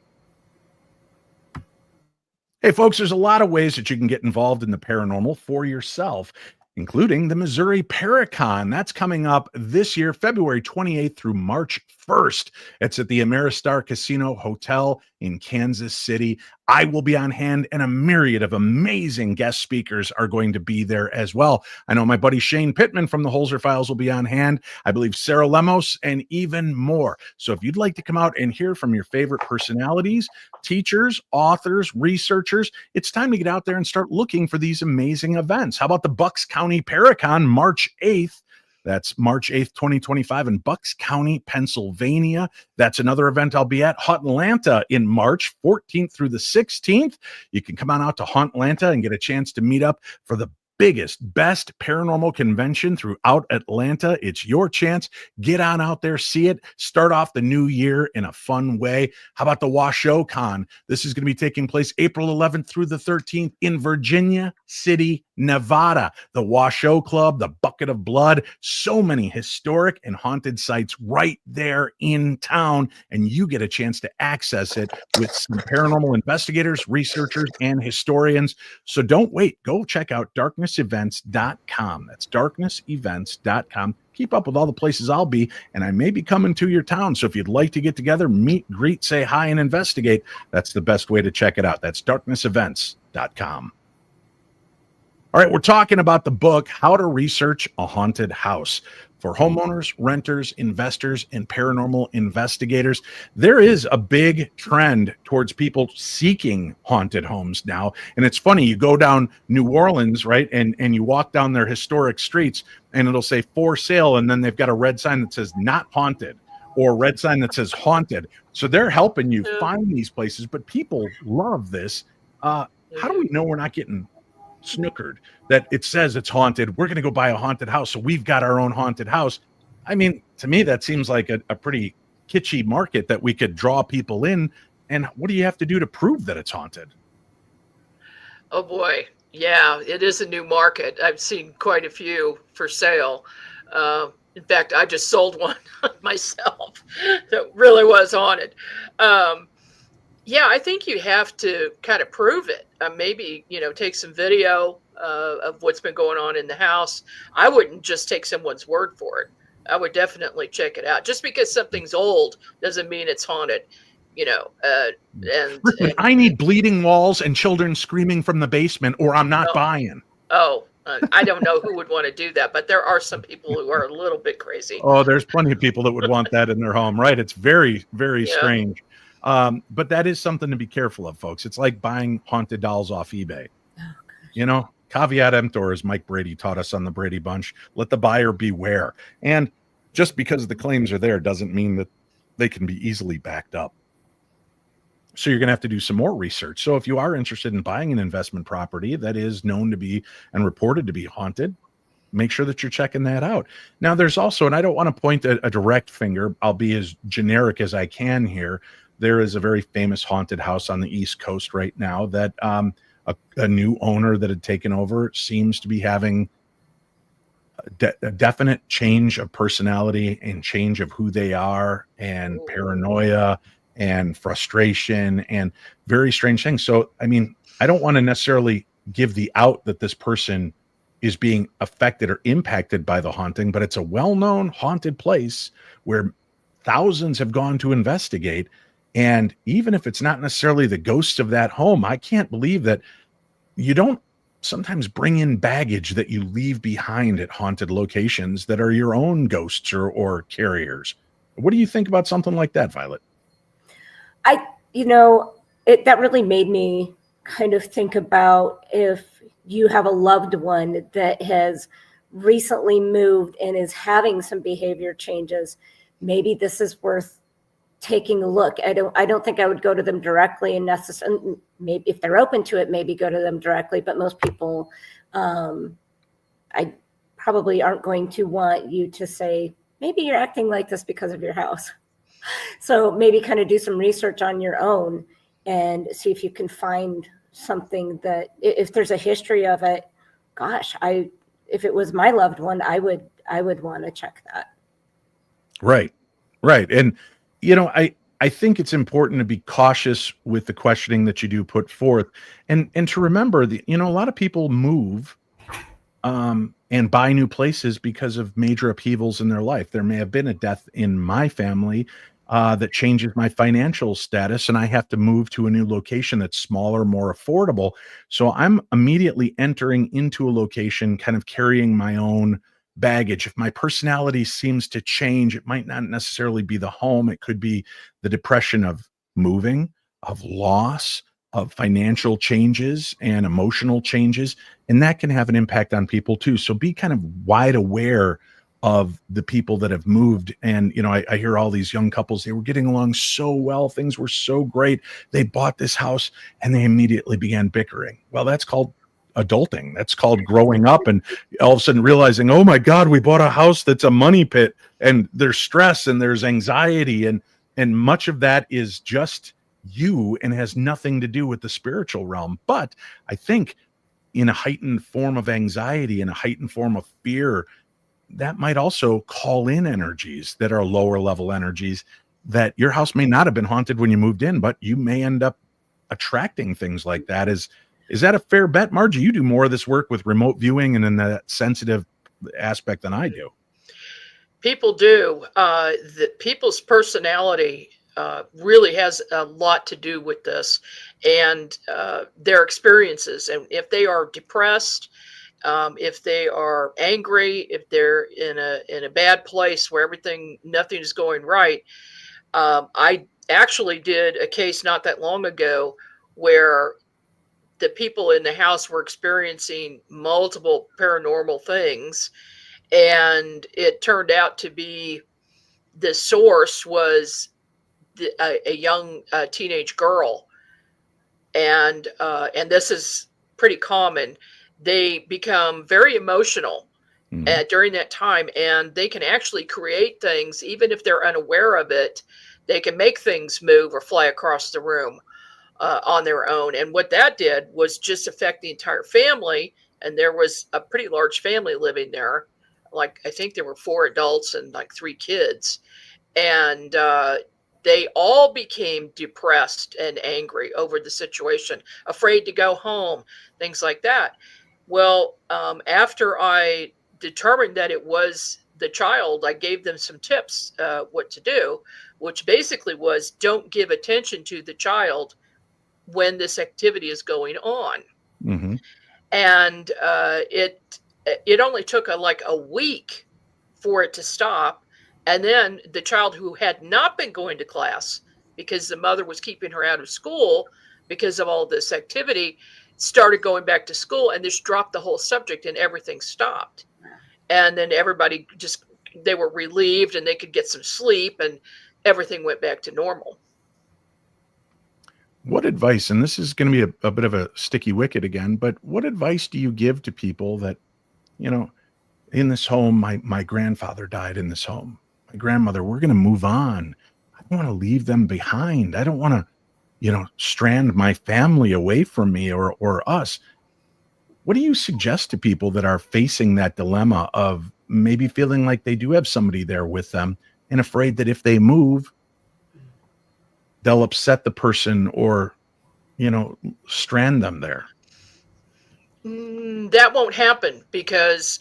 Hey, folks, there's a lot of ways that you can get involved in the paranormal for yourself, including the Missouri Paracon. That's coming up this year, February 28th through March 1st. It's at the Ameristar Casino Hotel in Kansas City. I will be on hand, and a myriad of amazing guest speakers are going to be there as well. I know my buddy Shane Pittman from the Holzer Files will be on hand. I believe Sarah Lemos, and even more. So if you'd like to come out and hear from your favorite personalities, teachers, authors, researchers, it's time to get out there and start looking for these amazing events. How about the Bucks County Paracon, March 8th? That's March 8th, 2025 in Bucks County, Pennsylvania. That's another event I'll be at. Haunt-Lanta in March 14th through the 16th. You can come on out to Haunt-Lanta and get a chance to meet up for the biggest, best paranormal convention throughout Atlanta. It's your chance. Get on out there, see it, start off the new year in a fun way. How about the Washoe Con? This is going to be taking place April 11th through the 13th in Virginia City, Nevada. The Washoe Club, the Bucket of Blood, so many historic and haunted sites right there in town, and you get a chance to access it with some paranormal investigators, researchers, and historians. So don't wait. Go check out darknessevents.com. That's darknessevents.com. Keep up with all the places I'll be, and I may be coming to your town. So if you'd like to get together, meet, greet, say hi, and investigate, that's the best way to check it out. That's darknessevents.com. All right, we're talking about the book, How to Research a Haunted House, for homeowners, renters, investors, and paranormal investigators. There is a big trend towards people seeking haunted homes now. And it's funny, you go down New Orleans, right, and you walk down their historic streets, and it'll say for sale, and then they've got a red sign that says not haunted, or a red sign that says haunted. So they're helping you find these places, but people love this. How do we know we're not getting snookered that it says it's haunted? We're going to go buy a haunted house, so we've got our own haunted house. I mean, to me, that seems like a pretty kitschy market that we could draw people in. And what do you have to do to prove that it's haunted? Oh boy, yeah, it is a new market. I've seen quite a few for sale. In fact, I just sold one myself that really was haunted. Yeah, I think you have to kind of prove it. Maybe, take some video of what's been going on in the house. I wouldn't just take someone's word for it. I would definitely check it out. Just because something's old doesn't mean it's haunted, Listen, I need bleeding walls and children screaming from the basement, or I'm not buying. I don't know who would want to do that, but there are some people who are a little bit crazy. Oh, there's plenty of people that would want that in their home, right? It's very, very strange. But that is something to be careful of, folks. It's like buying haunted dolls off eBay. Caveat emptor, as Mike Brady taught us on the Brady Bunch. Let the buyer beware. And just because the claims are there doesn't mean that they can be easily backed up. So you're going to have to do some more research. So if you are interested in buying an investment property that is known to be and reported to be haunted, make sure that you're checking that out. Now, there's also, and I don't want to point a direct finger, I'll be as generic as I can here. There is a very famous haunted house on the East Coast right now that a new owner that had taken over seems to be having a definite change of personality and change of who they are, and paranoia and frustration and very strange things. So, I mean, I don't want to necessarily give the out that this person is being affected or impacted by the haunting, but it's a well-known haunted place where thousands have gone to investigate. And even if it's not necessarily the ghosts of that home, I can't believe that you don't sometimes bring in baggage that you leave behind at haunted locations that are your own ghosts or carriers. What do you think about something like that, Violet? That really made me kind of think about if you have a loved one that has recently moved and is having some behavior changes, maybe this is worth taking a look. I don't think I would go to them directly, and necessarily, maybe if they're open to it, maybe go to them directly. But most people, I probably aren't going to want you to say, maybe you're acting like this because of your house. So maybe kind of do some research on your own and see if you can find something that, if there's a history of it, gosh, if it was my loved one, I would want to check that. Right. And I think it's important to be cautious with the questioning that you do put forth, and to remember that, a lot of people move and buy new places because of major upheavals in their life. There may have been a death in my family that changes my financial status, and I have to move to a new location that's smaller, more affordable. So I'm immediately entering into a location kind of carrying my own baggage. If my personality seems to change, it might not necessarily be the home. It could be the depression of moving, of loss, of financial changes and emotional changes. And that can have an impact on people too. So be kind of wide aware of the people that have moved. And, I hear all these young couples, they were getting along so well. Things were so great. They bought this house and they immediately began bickering. Well, that's called adulting. That's called growing up, and all of a sudden realizing, oh my God, we bought a house that's a money pit, and there's stress and there's anxiety, and much of that is just you and has nothing to do with the spiritual realm. But I think in a heightened form of anxiety and a heightened form of fear, that might also call in energies that are lower level energies, that your house may not have been haunted when you moved in, but you may end up attracting things like that. Is that a fair bet, Margie? You do more of this work with remote viewing and in that sensitive aspect than I do. People do. The people's personality really has a lot to do with this, and their experiences. And if they are depressed, if they are angry, if they're in a bad place where nothing is going right. I actually did a case not that long ago where the people in the house were experiencing multiple paranormal things, and it turned out to be the source was a young teenage girl, and this is pretty common. They become very emotional during that time, and they can actually create things even if they're unaware of it. They can make things move or fly across the room on their own. And what that did was just affect the entire family. And there was a pretty large family living there. Like, I think there were 4 adults and like 3 kids. And they all became depressed and angry over the situation, afraid to go home, things like that. Well, after I determined that it was the child, I gave them some tips what to do, which basically was, don't give attention to the child when this activity is going on. Mm-hmm. And it only took like a week for it to stop. And then the child who had not been going to class because the mother was keeping her out of school because of all this activity started going back to school, and this dropped the whole subject and everything stopped. And then everybody they were relieved and they could get some sleep and everything went back to normal. What advice, and this is going to be a bit of a sticky wicket again, but what advice do you give to people that, in this home, my grandfather died in this home, my grandmother, we're going to move on. I don't want to leave them behind. I don't want to, strand my family away from me or us. What do you suggest to people that are facing that dilemma of maybe feeling like they do have somebody there with them and afraid that if they move, they'll upset the person or, strand them there? That won't happen because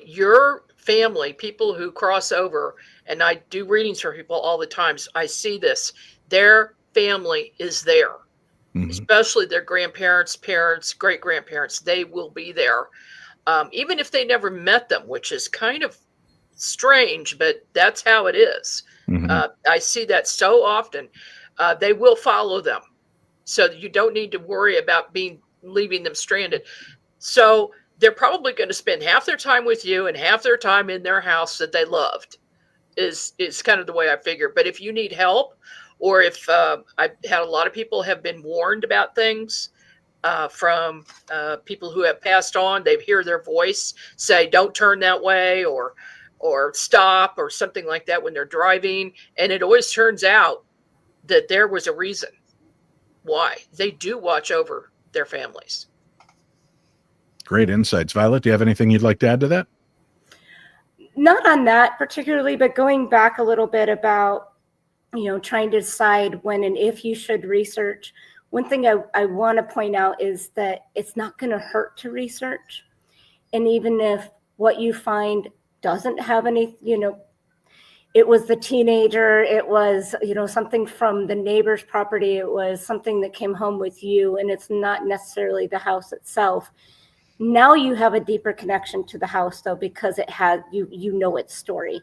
your family, people who cross over, and I do readings for people all the time, so I see this, their family is there, especially their grandparents, parents, great-grandparents. They will be there. Even if they never met them, which is kind of strange, but that's how it is. I see that so often. They will follow them. So you don't need to worry about leaving them stranded. So they're probably going to spend half their time with you and half their time in their house that they loved is kind of the way I figure. But if you need help, or if I've had a lot of people have been warned about things from people who have passed on, they hear their voice say, don't turn that way, or stop, or something like that when they're driving. And it always turns out that there was a reason why. They do watch over their families. Great insights. Violet, do you have anything you'd like to add to that? Not on that particularly, but going back a little bit about, trying to decide when and if you should research. One thing I want to point out is that it's not going to hurt to research. And even if what you find doesn't have any, it was the teenager, it was, something from the neighbor's property, it was something that came home with you, and it's not necessarily the house itself. Now you have a deeper connection to the house, though, because it has, its story.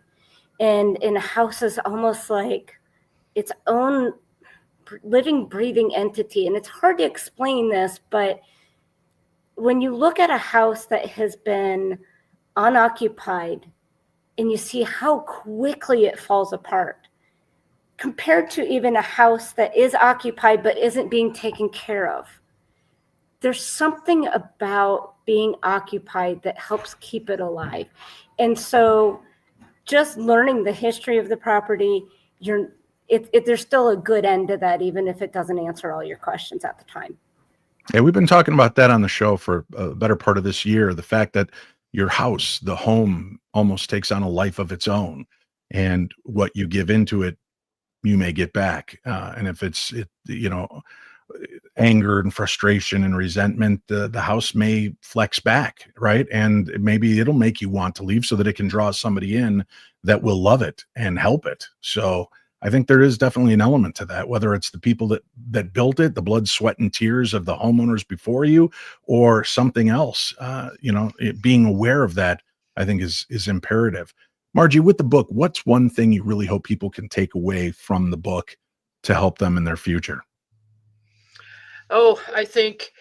And in a house is almost like its own living, breathing entity. And it's hard to explain this, but when you look at a house that has been unoccupied and you see how quickly it falls apart compared to even a house that is occupied but isn't being taken care of, there's something about being occupied that helps keep it alive. And so just learning the history of the property, there's still a good end to that, even if it doesn't answer all your questions at the time. Yeah, we've been talking about that on the show for a better part of this year. The fact that your house, the home, almost takes on a life of its own, and what you give into it, you may get back. And if it's anger and frustration and resentment, the house may flex back, right? And maybe it'll make you want to leave so that it can draw somebody in that will love it and help it. So I think there is definitely an element to that, whether it's the people that built it, the blood, sweat, and tears of the homeowners before you, or something else. Being aware of that, I think, is imperative. Margie, with the book, what's one thing you really hope people can take away from the book to help them in their future? Oh, I think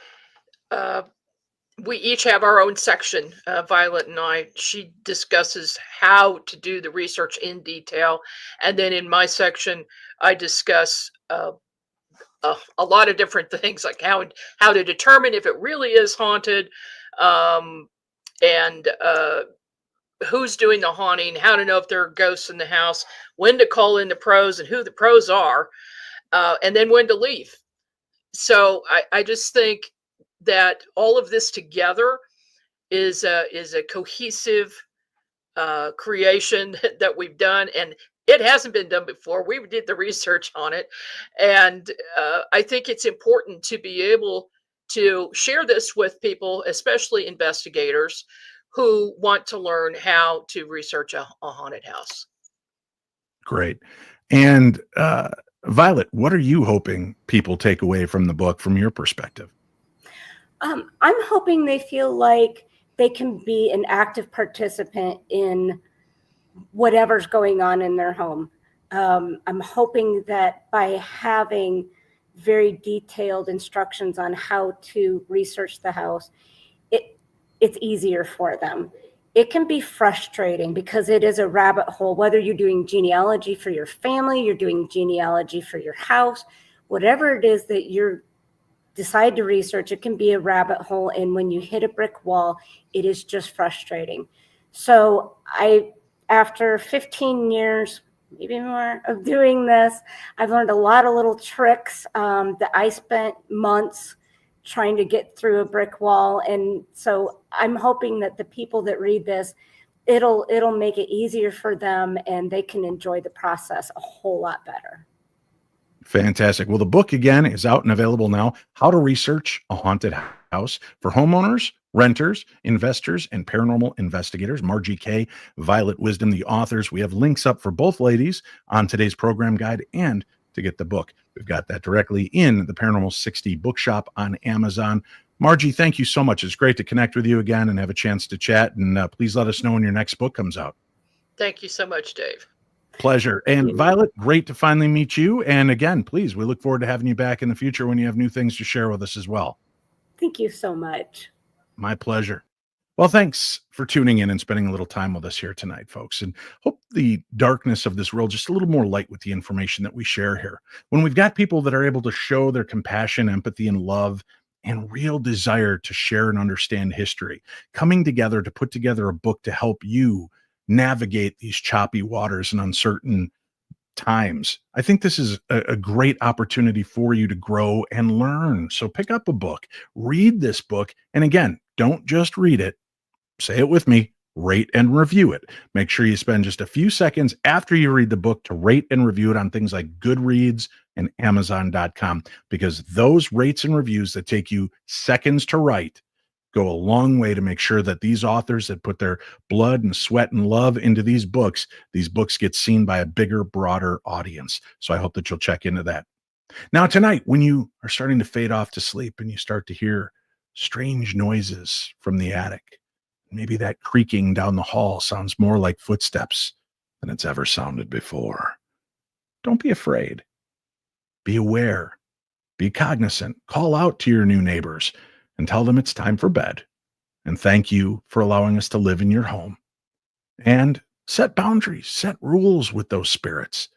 we each have our own section, Violet and I. She discusses how to do the research in detail. And then in my section, I discuss a lot of different things, like how to determine if it really is haunted, and who's doing the haunting, how to know if there are ghosts in the house, when to call in the pros and who the pros are, and then when to leave. So I just think that all of this together is a cohesive creation that we've done, and it hasn't been done before. We did the research on it, and I think it's important to be able to share this with people, especially investigators who want to learn how to research a haunted house. Great. And Violet, what are you hoping people take away from the book from your perspective? I'm hoping they feel like they can be an active participant in whatever's going on in their home. I'm hoping that by having very detailed instructions on how to research the house, it's easier for them. It can be frustrating because it is a rabbit hole, whether you're doing genealogy for your family, you're doing genealogy for your house, whatever it is that you decide to research, it can be a rabbit hole. And when you hit a brick wall, it is just frustrating. So after 15 years, maybe more, of doing this, I've learned a lot of little tricks that I spent months trying to get through a brick wall. And so I'm hoping that the people that read this, it'll make it easier for them and they can enjoy the process a whole lot better. Fantastic. Well, the book again is out and available now. How to Research a Haunted House for Homeowners, Renters, Investors, and Paranormal Investigators. Margie K., Violet Wisdom, the authors. We have links up for both ladies on today's program guide and to get the book. We've got that directly in the Paranormal 60 bookshop on Amazon. Margie, thank you so much. It's great to connect with you again and have a chance to chat. And please let us know when your next book comes out. Thank you so much, Dave. Pleasure. And Violet, great to finally meet you. And again, please, we look forward to having you back in the future when you have new things to share with us as well. Thank you so much. My pleasure. Well, thanks for tuning in and spending a little time with us here tonight, folks. And hope the darkness of this world, just a little more light with the information that we share here. When we've got people that are able to show their compassion, empathy, and love, and real desire to share and understand history, coming together to put together a book to help you navigate these choppy waters and uncertain times. I think this is a great opportunity for you to grow and learn. So pick up a book, read this book. And again, don't just read it. Say it with me, rate and review it. Make sure you spend just a few seconds after you read the book to rate and review it on things like Goodreads and Amazon.com, because those rates and reviews that take you seconds to write go a long way to make sure that these authors that put their blood and sweat and love into these books get seen by a bigger, broader audience. So I hope that you'll check into that. Now, tonight, when you are starting to fade off to sleep and you start to hear strange noises from the attic, maybe that creaking down the hall sounds more like footsteps than it's ever sounded before. Don't be afraid. Be aware. Be cognizant. Call out to your new neighbors and tell them it's time for bed. And thank you for allowing us to live in your home. And set boundaries, set rules with those spirits.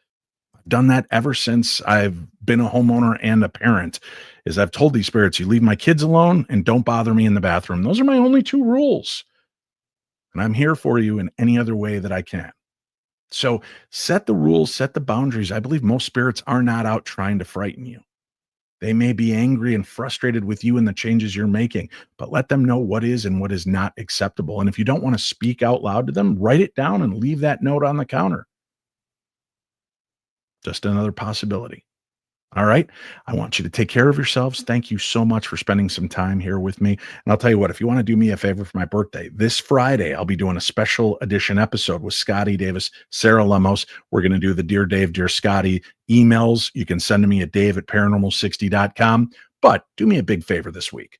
done that ever since I've been a homeowner and a parent, is I've told these spirits, you leave my kids alone and don't bother me in the bathroom. Those are my only two rules. And I'm here for you in any other way that I can. So set the rules, set the boundaries. I believe most spirits are not out trying to frighten you. They may be angry and frustrated with you and the changes you're making, but let them know what is and what is not acceptable. And if you don't want to speak out loud to them, write it down and leave that note on the counter. Just another possibility. All right. I want you to take care of yourselves. Thank you so much for spending some time here with me. And I'll tell you what, if you want to do me a favor for my birthday, this Friday, I'll be doing a special edition episode with Scotty Davis, Sarah Lemos. We're going to do the Dear Dave, Dear Scotty emails. You can send to me at dave@paranormal60.com. But do me a big favor this week.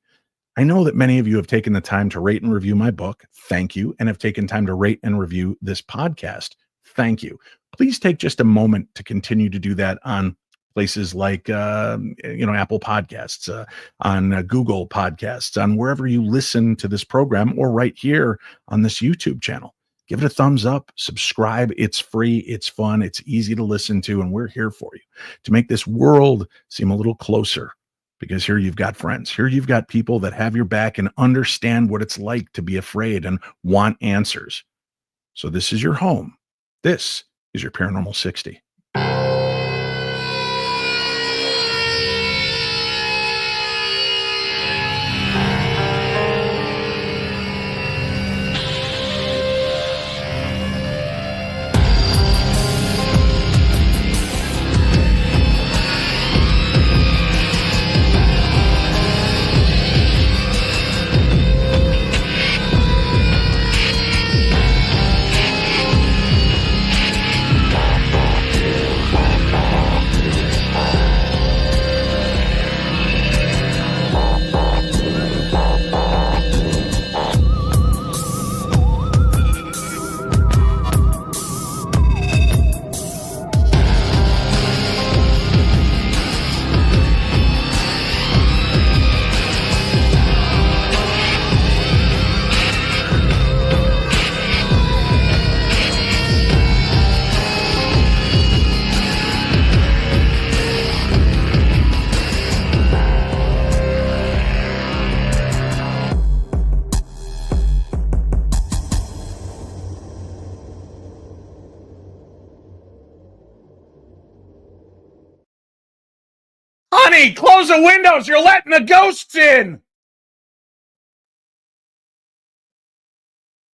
I know that many of you have taken the time to rate and review my book. Thank you. And have taken time to rate and review this podcast. Thank you. Please take just a moment to continue to do that on places like, Apple Podcasts, on Google Podcasts, on wherever you listen to this program, or right here on this YouTube channel. Give it a thumbs up, subscribe. It's free. It's fun. It's easy to listen to. And we're here for you to make this world seem a little closer, because here you've got friends. Here you've got people that have your back and understand what it's like to be afraid and want answers. So this is your home. This is your Paranormal 60. Honey, close the windows. You're letting the ghosts in.